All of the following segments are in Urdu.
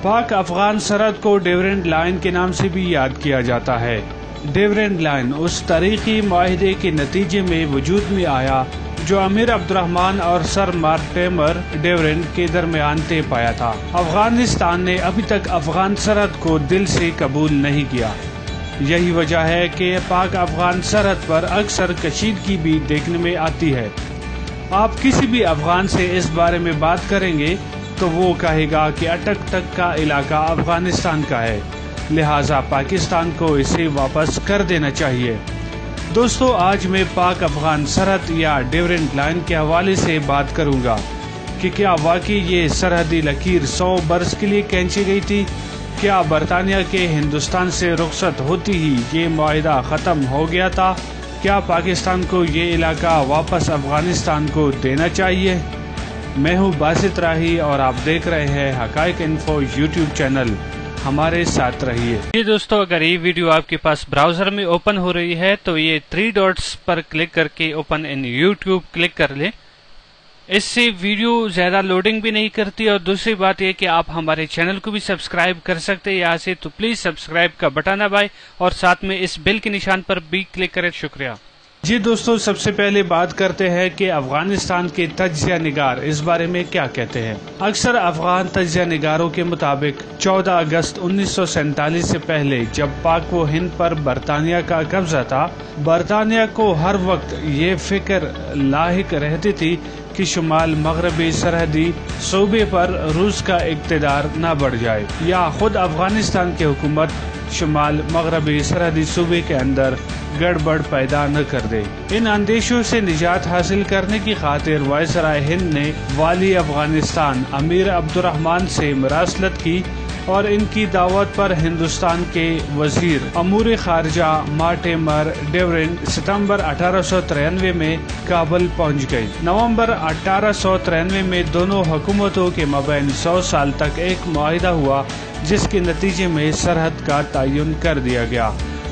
پاک افغان سرحد کو ڈیورنڈ لائن کے نام سے بھی یاد کیا جاتا ہے۔ ڈیورنڈ لائن اس تاریخی معاہدے کے نتیجے میں وجود میں آیا جو امیر عبد الرحمان اور سر مارٹیمر ڈیورنڈ کے درمیان طے پایا تھا۔ افغانستان نے ابھی تک افغان سرحد کو دل سے قبول نہیں کیا۔ یہی وجہ ہے کہ پاک افغان سرحد پر اکثر کشیدگی بھی دیکھنے میں آتی ہے۔ آپ کسی بھی افغان سے اس بارے میں بات کریں گے تو وہ کہے گا کہ اٹک تک کا علاقہ افغانستان کا ہے، لہٰذا پاکستان کو اسے واپس کر دینا چاہیے۔ دوستو، آج میں پاک افغان سرحد یا ڈیورنڈ لائن کے حوالے سے بات کروں گا کہ کیا واقعی یہ سرحدی لکیر 100 برس کے لیے کھینچی گئی تھی؟ کیا برطانیہ کے ہندوستان سے رخصت ہوتی ہی یہ معاہدہ ختم ہو گیا تھا؟ کیا پاکستان کو یہ علاقہ واپس افغانستان کو دینا چاہیے؟ میں ہوں باسط راہی اور آپ دیکھ رہے ہیں حقائق انفو یوٹیوب چینل، ہمارے ساتھ رہیے۔ جی دوستو، اگر یہ ویڈیو آپ کے پاس براؤزر میں اوپن ہو رہی ہے تو یہ 3 ڈاٹس پر کلک کر کے اوپن ان یوٹیوب کلک کر لیں۔ اس سے ویڈیو زیادہ لوڈنگ بھی نہیں کرتی، اور دوسری بات یہ کہ آپ ہمارے چینل کو بھی سبسکرائب کر سکتے ہیں یہاں سے، تو پلیز سبسکرائب کا بٹن دبائیں اور ساتھ میں اس بیل کے نشان پر بھی کلک کریں۔ شکریہ۔ جی دوستو، سب سے پہلے بات کرتے ہیں کہ افغانستان کے تجزیہ نگار اس بارے میں کیا کہتے ہیں۔ اکثر افغان تجزیہ نگاروں کے مطابق 14 اگست 1947 سے پہلے جب پاک و ہند پر برطانیہ کا قبضہ تھا، برطانیہ کو ہر وقت یہ فکر لاحق رہتی تھی کہ شمال مغربی سرحدی صوبے پر روس کا اقتدار نہ بڑھ جائے یا خود افغانستان کی حکومت شمال مغربی سرحدی صوبے کے اندر گڑبڑ پیدا نہ کر دے۔ ان اندیشوں سے نجات حاصل کرنے کی خاطر وائسرائے ہند نے والی افغانستان امیر عبد الرحمان سے مراسلت کی اور ان کی دعوت پر ہندوستان کے وزیر امور خارجہ مارٹیمر ڈیورنڈ ستمبر 1893 میں کابل پہنچ گئے۔ نومبر 1893 میں دونوں حکومتوں کے مابین 100 سال تک ایک معاہدہ ہوا جس کے نتیجے میں سرحد کا تعین کر دیا گیا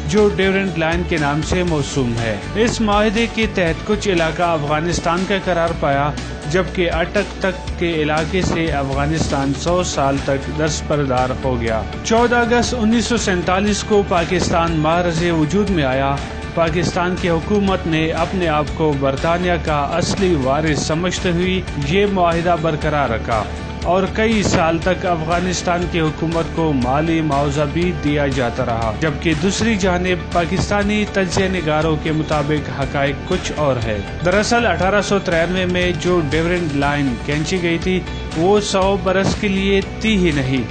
جو ڈیورنڈ لائن کے نام سے موسوم ہے۔ اس معاہدے کے تحت کچھ علاقہ افغانستان کا قرار پایا جبکہ اٹک تک کے علاقے سے افغانستان 100 سال تک دستبردار ہو گیا۔ 14 اگست 1947 کو پاکستان معرض وجود میں آیا۔ پاکستان کی حکومت نے اپنے آپ کو برطانیہ کا اصلی وارث سمجھتے ہوئے یہ معاہدہ برقرار رکھا اور کئی سال تک افغانستان کی حکومت کو مالی معاوضہ بھی دیا جاتا رہا، جبکہ دوسری جانب پاکستانی تجزیہ نگاروں کے مطابق حقائق کچھ اور ہے۔ دراصل 1893 میں جو ڈیورنڈ لائن کھینچی گئی تھی وہ 100 برس کے لیے تھی ہی نہیں،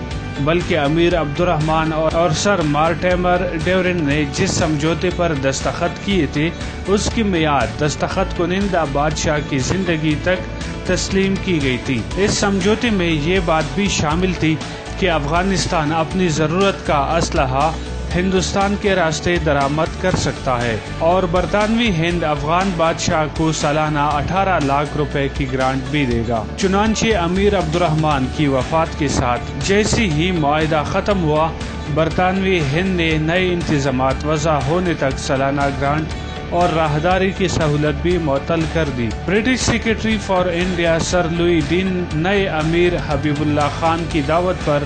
بلکہ امیر عبد الرحمان اور سر مارٹیمر ڈیورنڈ نے جس سمجھوتے پر دستخط کیے تھے اس کی میعاد دستخط کنندہ بادشاہ کی زندگی تک تسلیم کی گئی تھی۔ اس سمجھوتے میں یہ بات بھی شامل تھی کہ افغانستان اپنی ضرورت کا اسلحہ ہندوستان کے راستے درآمد کر سکتا ہے اور برطانوی ہند افغان بادشاہ کو سالانہ 18 لاکھ روپے کی گرانٹ بھی دے گا۔ چنانچہ امیر عبد الرحمان کی وفات کے ساتھ جیسے ہی معاہدہ ختم ہوا، برطانوی ہند نے نئے انتظامات وضع ہونے تک سالانہ گرانٹ اور راہداری کی سہولت بھی معطل کر دی۔ برٹش سیکرٹری فار انڈیا سر لوئی ڈین نئے امیر حبیب اللہ خان کی دعوت پر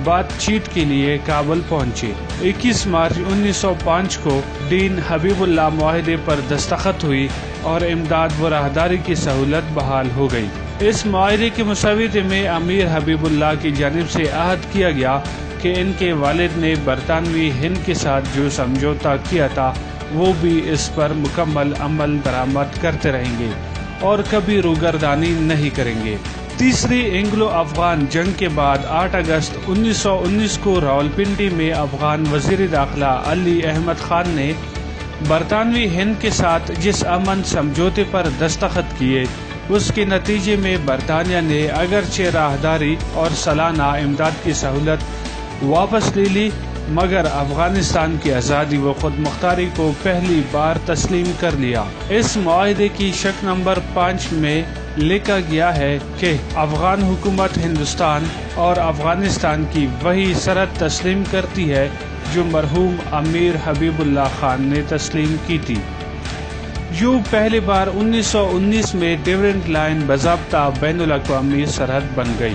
بات چیت کے لیے کابل پہنچے۔ 21 مارچ 1905 کو ڈین حبیب اللہ معاہدے پر دستخط ہوئی اور امداد و راہداری کی سہولت بحال ہو گئی۔ اس معاہدے کے مسودے میں امیر حبیب اللہ کی جانب سے عہد کیا گیا کہ ان کے والد نے برطانوی ہند کے ساتھ جو سمجھوتا کیا تھا وہ بھی اس پر مکمل عمل درآمد کرتے رہیں گے اور کبھی روگردانی نہیں کریں گے۔ تیسری انگلو افغان جنگ کے بعد 8 اگست 1919 کو راولپنڈی میں افغان وزیر داخلہ علی احمد خان نے برطانوی ہند کے ساتھ جس امن سمجھوتے پر دستخط کیے اس کے نتیجے میں برطانیہ نے اگرچہ راہداری اور سالانہ امداد کی سہولت واپس لے لی، مگر افغانستان کی آزادی و خود مختاری کو پہلی بار تسلیم کر لیا۔ اس معاہدے کی شق نمبر 5 میں لکھا گیا ہے کہ افغان حکومت ہندوستان اور افغانستان کی وہی سرحد تسلیم کرتی ہے جو مرحوم امیر حبیب اللہ خان نے تسلیم کی تھی۔ یوں پہلی بار 1919 میں ڈیورنڈ لائن باضابطہ بین الاقوامی سرحد بن گئی۔